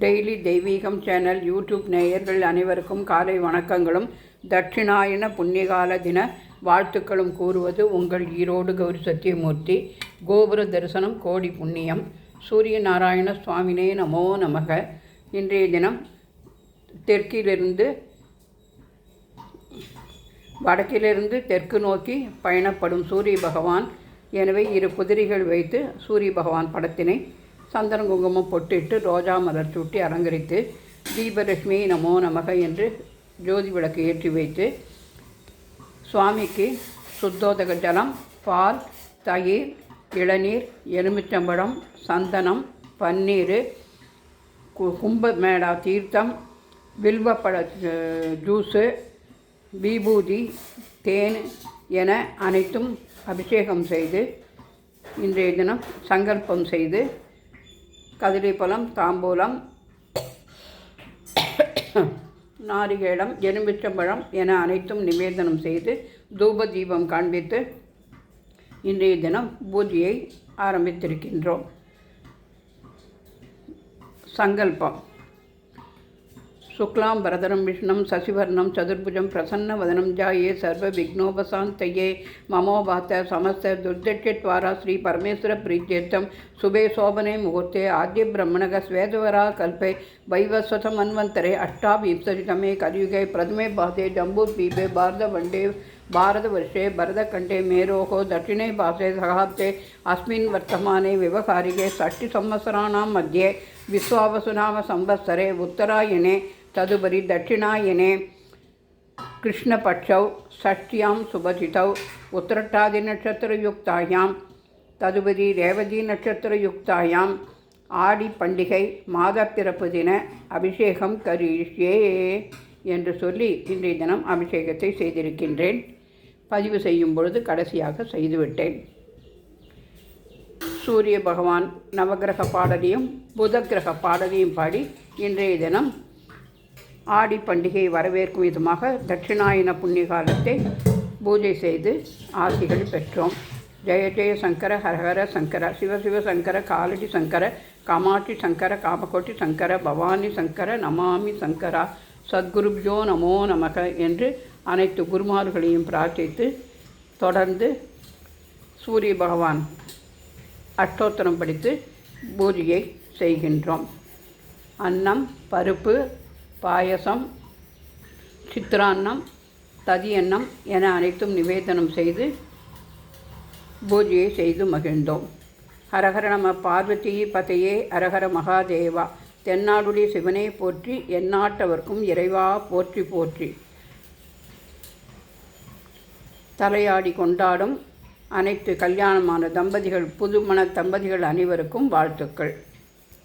Daily தெய்வீகம் channel YouTube நேயர்கள் அனைவருக்கும் காலை வணக்கங்களும் தட்சிணாயன புண்ணியகால தின வாழ்த்துக்களும் கூறுவது உங்கள் ஈரோடு கௌரி சத்தியமூர்த்தி. கோபுர தரிசனம் கோடி புண்ணியம். சூரிய நாராயண சுவாமினே நமோ நமக. இன்றைய தினம் தெற்கிலிருந்து வடக்கிலிருந்து தெற்கு நோக்கி பயணப்படும் சூரிய பகவான். எனவே இரு குதிரைகள் வைத்து சூரிய பகவான் படத்தினை சந்தன குங்குமம் பொட்டிட்டு ரோஜா மலர் சூட்டி அலங்கரித்து தீபலட்சுமி நமோ நமக என்று ஜோதி விளக்கு ஏற்றி வைத்து சுவாமிக்கு சுத்தோதக ஜலம், பால், தயிர், இளநீர், எலுமிச்சம்பழம், சந்தனம், பன்னீர், கும்பமேளா தீர்த்தம், வில்வப்பழ ஜூஸு, விபூதி, தேன் என அனைத்தும் அபிஷேகம் செய்து இன்றைய தினம் சங்கல்பம் செய்து கதிரிப்பழம், தாம்பூலம், நாரிகேளம், எலுமிச்சம்பழம் என அனைத்தும் நிவேதனம் செய்து தூப தீபம் காண்பித்து இன்றைய தினம் பூஜையை ஆரம்பித்திருக்கின்றோம். சங்கல்பம். சுக்லாம் பரதரம் விஷ்ணம் சசிவர்ணம் சதுர்புஜம் பிரசன்னவதனம் ஜாயே சர்வ விக்னோபசாந்தயே மமோபாத்த சமஸ்த துர்தட்சித்வாரா ஸ்ரீ பரமேஸ்வர பிரீத்யர்த்தம் சுபே சோபனே முகூர்த்தே ஆத்ய பிரம்மணக ஸ்வேதவரா கல்பே வைவஸ்வத மன்வந்தரே அஷ்டாவிம்சதிதமே கலியுगे प्रथमे भासे जम्बूद्वीपे भारतवर्षे भरतखण्डे मेरोः दक्षिणे भासे सहाब्दे अस्मिन् वर्तमाने व्यवहारिके षष्टिसंवत्सराणां मध्ये विश्वावसुनाम संवत्सरे उत्तरायणे तदुपरि दक्षिणायने कृष्णपक्षौ षष्ट्यां शुभतिथौ उत्तरटादिनक्षत्रयुक्तायां तदुपरि रेवती नक्षत्रयुक्तायाम् ஆடி பண்டிகை மாதப்பிறப்பு தின அபிஷேகம் கரிஷ்யே என்று சொல்லி இன்றைய தினம் அபிஷேகத்தை செய்திருக்கின்றேன். பதிவு செய்யும் பொழுது கடைசியாக செய்துவிட்டேன். சூரிய பகவான் நவகிரக பாடலையும் புத கிரக பாடலையும் பாடி இன்றைய தினம் ஆடி பண்டிகையை வரவேற்கும் விதமாக தட்சிணாயன புண்ணிய காலத்தை பூஜை செய்து ஆசிகள் பெற்றோம். ஜெய ஜெய சங்கர ஹரஹர சங்கர சிவசிவ சங்கர காலடி சங்கர காமாட்சி சங்கர காமகோட்டி சங்கர பவானி சங்கர நமாமி சங்கரா சத்குருப்யோ நமோ நமக என்று அனைத்து குருமார்களையும் பிரார்த்தித்து தொடர்ந்து சூரிய பகவான் அஷ்டோத்திரம் படித்து பூஜையை செய்கின்றோம். அன்னம், பருப்பு, பாயசம், சித்திரான்னம், ததியன்னம் என அனைத்தும் நிவேதனம் செய்து பூஜையை செய்து மகிழ்ந்தோம். ஹரஹர நம பார்வதி பதையே அரஹர மகாதேவா. தென்னாடுடைய சிவனே போற்றி, எந்நாட்டவர்க்கும் இறைவா போற்றி போற்றி. தலையாடி கொண்டாடும் அனைத்து கல்யாணமான தம்பதிகள், புதுமண தம்பதிகள் அனைவருக்கும் வாழ்த்துக்கள்.